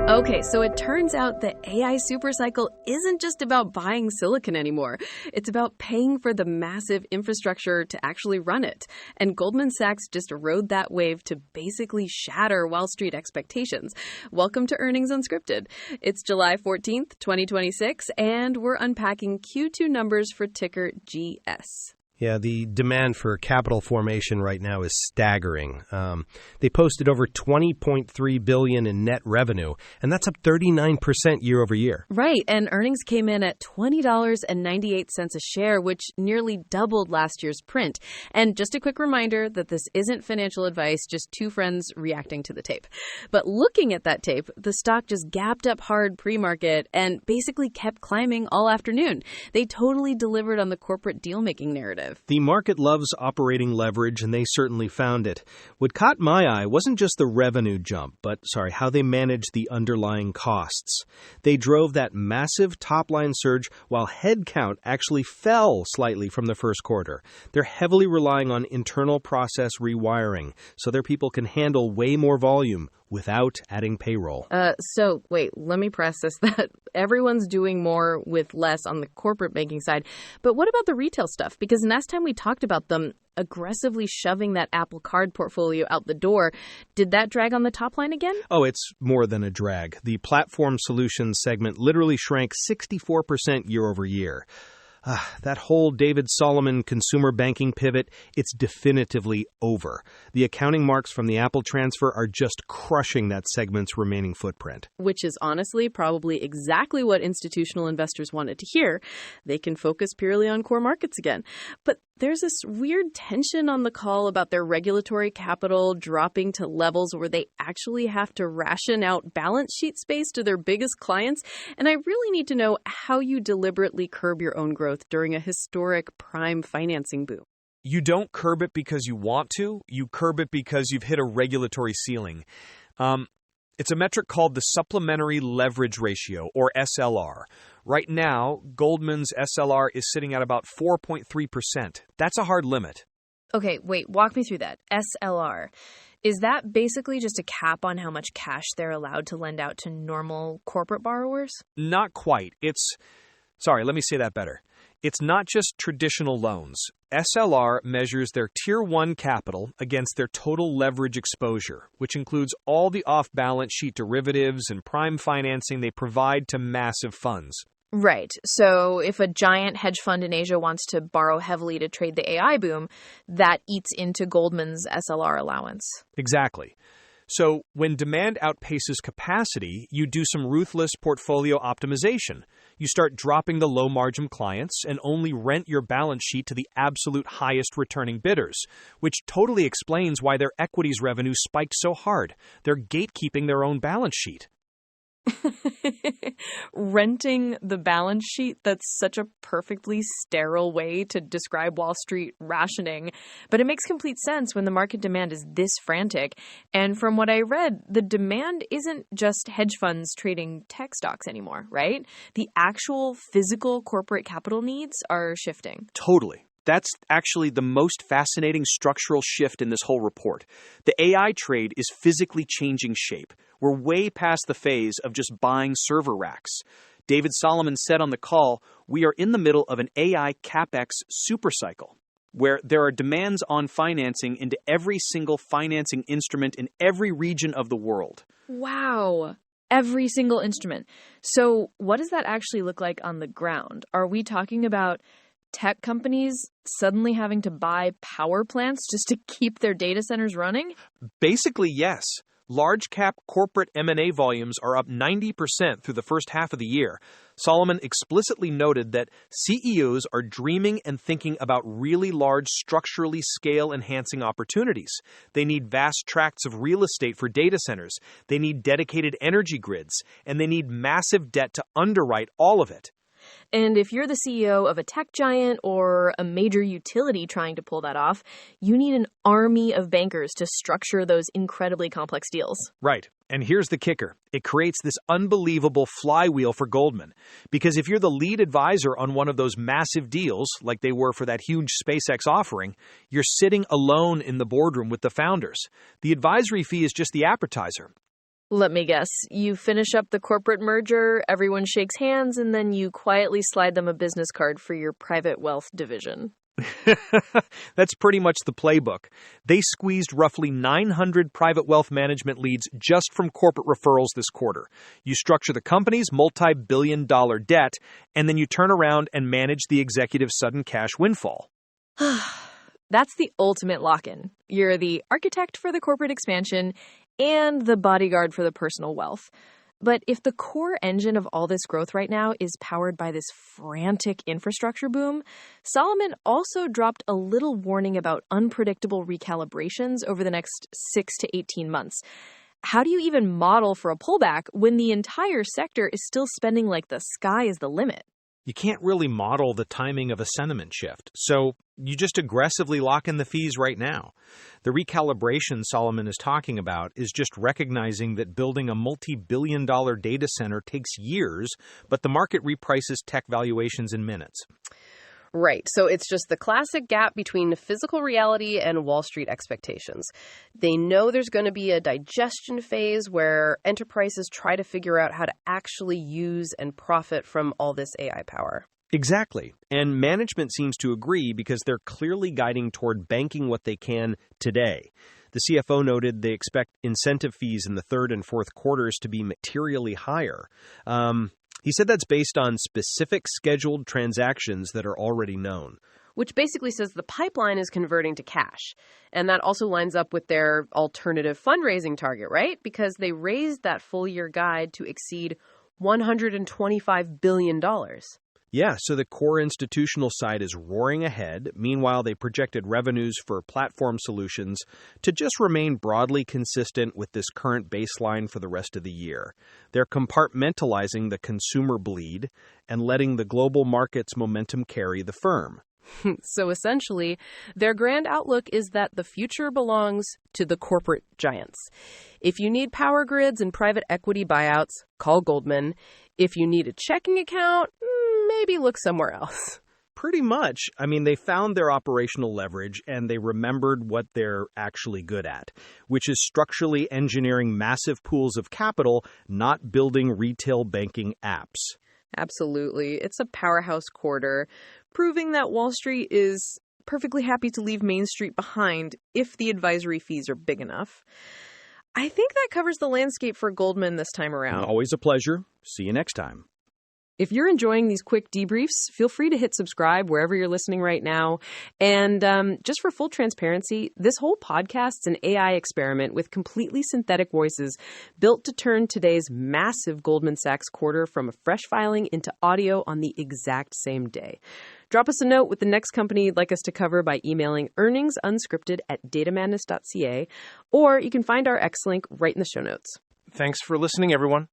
Okay, so it turns out the AI supercycle isn't just about buying silicon anymore. It's about paying for the massive infrastructure to actually run it. And Goldman Sachs just rode that wave to basically shatter Wall Street expectations. Welcome to Earnings Unscripted. It's July 14th, 2026, and we're unpacking Q2 numbers for ticker GS. Yeah, the demand for capital formation right now is staggering. They posted over $20.3 billion in net revenue, and that's up 39% year over year. Right, and earnings came in at $20.98 a share, which nearly doubled last year's print. And just a quick reminder that this isn't financial advice, just two friends reacting to the tape. But looking at that tape, the stock just gapped up hard pre-market and basically kept climbing all afternoon. They totally delivered on the corporate deal-making narrative. The market loves operating leverage, and they certainly found it. What caught my eye wasn't just the revenue jump, but, how they managed the underlying costs. They drove that massive top-line surge while headcount actually fell slightly from the first quarter. They're heavily relying on internal process rewiring, so their people can handle way more volume without adding payroll. Wait, let me process that. Everyone's doing more with less on the corporate banking side. But what about the retail stuff? Because last time we talked about them aggressively shoving that Apple Card portfolio out the door. Did that drag on the top line again? Oh, it's more than a drag. The platform solutions segment literally shrank 64% year over year. That whole David Solomon consumer banking pivot, it's definitively over. The accounting marks from the Apple transfer are just crushing that segment's remaining footprint. Which is honestly probably exactly what institutional investors wanted to hear. They can focus purely on core markets again. But there's this weird tension on the call about their regulatory capital dropping to levels where they actually have to ration out balance sheet space to their biggest clients. And I really need to know how you deliberately curb your own growth during a historic prime financing boom. You don't curb it because you want to. You curb it because you've hit a regulatory ceiling. It's a metric called the supplementary leverage ratio, or SLR. Right now, Goldman's SLR is sitting at about 4.3%. That's a hard limit. Okay, wait, walk me through that. SLR. Is that basically just a cap on how much cash they're allowed to lend out to normal corporate borrowers? Not quite. Let me say that better. It's not just traditional loans. SLR measures their Tier 1 capital against their total leverage exposure, which includes all the off-balance sheet derivatives and prime financing they provide to massive funds. Right. So if a giant hedge fund in Asia wants to borrow heavily to trade the AI boom, that eats into Goldman's SLR allowance. Exactly. So when demand outpaces capacity, you do some ruthless portfolio optimization. You start dropping the low-margin clients and only rent your balance sheet to the absolute highest returning bidders, which totally explains why their equities revenue spiked so hard. They're gatekeeping their own balance sheet. Renting the balance sheet, that's such a perfectly sterile way to describe Wall Street rationing. But it makes complete sense when the market demand is this frantic. And from what I read, the demand isn't just hedge funds trading tech stocks anymore, right? The actual physical corporate capital needs are shifting. Totally. That's actually the most fascinating structural shift in this whole report. The AI trade is physically changing shape. We're way past the phase of just buying server racks. David Solomon said on the call, we are in the middle of an AI CapEx supercycle, where there are demands on financing into every single financing instrument in every region of the world. Wow. Every single instrument. So what does that actually look like on the ground? Are we talking about tech companies suddenly having to buy power plants just to keep their data centers running? Basically, yes. Large cap corporate M&A volumes are up 90% through the first half of the year. Solomon explicitly noted that CEOs are dreaming and thinking about really large structurally scale-enhancing opportunities. They need vast tracts of real estate for data centers. They need dedicated energy grids, and they need massive debt to underwrite all of it. And if you're the CEO of a tech giant or a major utility trying to pull that off, you need an army of bankers to structure those incredibly complex deals. Right. And here's the kicker. It creates this unbelievable flywheel for Goldman. Because if you're the lead advisor on one of those massive deals, like they were for that huge SpaceX offering, you're sitting alone in the boardroom with the founders. The advisory fee is just the appetizer. Let me guess. You finish up the corporate merger, everyone shakes hands, and then you quietly slide them a business card for your private wealth division. That's pretty much the playbook. They squeezed roughly 900 private wealth management leads just from corporate referrals this quarter. You structure the company's multi-billion-dollar debt, and then you turn around and manage the executive's sudden cash windfall. That's the ultimate lock-in. You're the architect for the corporate expansion and the bodyguard for the personal wealth. But if the core engine of all this growth right now is powered by this frantic infrastructure boom, Solomon also dropped a little warning about unpredictable recalibrations over the next 6 to 18 months. How do you even model for a pullback when the entire sector is still spending like the sky is the limit? You can't really model the timing of a sentiment shift, so you just aggressively lock in the fees right now. The recalibration Solomon is talking about is just recognizing that building a multi-billion-dollar data center takes years, but the market reprices tech valuations in minutes. Right. So it's just the classic gap between physical reality and Wall Street expectations. They know there's going to be a digestion phase where enterprises try to figure out how to actually use and profit from all this AI power. Exactly. And management seems to agree because they're clearly guiding toward banking what they can today. The CFO noted they expect incentive fees in the third and fourth quarters to be materially higher. He said that's based on specific scheduled transactions that are already known. Which basically says the pipeline is converting to cash. And that also lines up with their alternative fundraising target, right? Because they raised that full-year guide to exceed $125 billion. Yeah, so the core institutional side is roaring ahead. Meanwhile, they projected revenues for platform solutions to just remain broadly consistent with this current baseline for the rest of the year. They're compartmentalizing the consumer bleed and letting the global market's momentum carry the firm. So essentially, their grand outlook is that the future belongs to the corporate giants. If you need power grids and private equity buyouts, call Goldman. If you need a checking account, maybe look somewhere else. Pretty much. I mean, they found their operational leverage and they remembered what they're actually good at, which is structurally engineering massive pools of capital, not building retail banking apps. Absolutely. It's a powerhouse quarter, proving that Wall Street is perfectly happy to leave Main Street behind if the advisory fees are big enough. I think that covers the landscape for Goldman this time around. Always a pleasure. See you next time. If you're enjoying these quick debriefs, feel free to hit subscribe wherever you're listening right now. And just for full transparency, this whole podcast's an AI experiment with completely synthetic voices built to turn today's massive Goldman Sachs quarter from a fresh filing into audio on the exact same day. Drop us a note with the next company you'd like us to cover by emailing earningsunscripted@datamadness.ca, or you can find our X link right in the show notes. Thanks for listening, everyone.